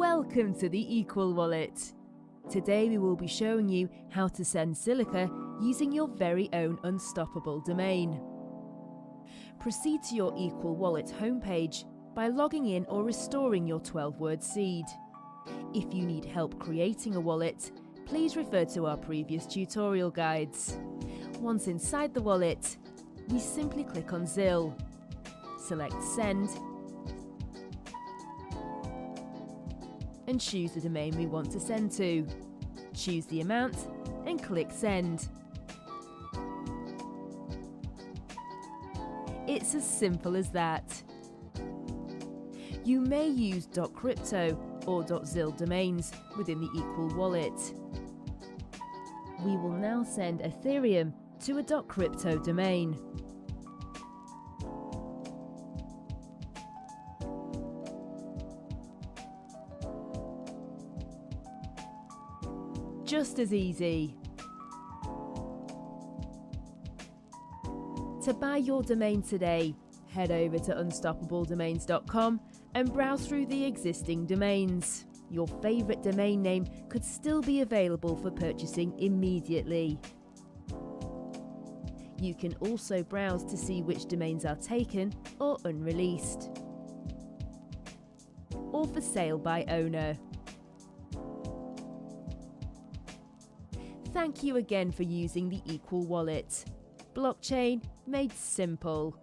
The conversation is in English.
Welcome to the Equal Wallet. Today we will be showing you how to send Silica using your very own Unstoppable domain. Proceed to your Equal Wallet homepage by logging in or restoring your 12-word seed. If you need help creating a wallet, please refer to our previous tutorial guides. Once inside the wallet, we simply click on Zil. Select Send and choose the domain we want to send to. Choose the amount and click Send. It's as simple as that. You may use .crypto or .zil domains within the Equal Wallet. We will now send Ethereum to a .crypto domain. Just as easy. To buy your domain today, head over to unstoppabledomains.com and browse through the existing domains. Your favourite domain name could still be available for purchasing immediately. You can also browse to see which domains are taken or unreleased, or for sale by owner. Thank you again for using the Equal Wallet. Blockchain made simple.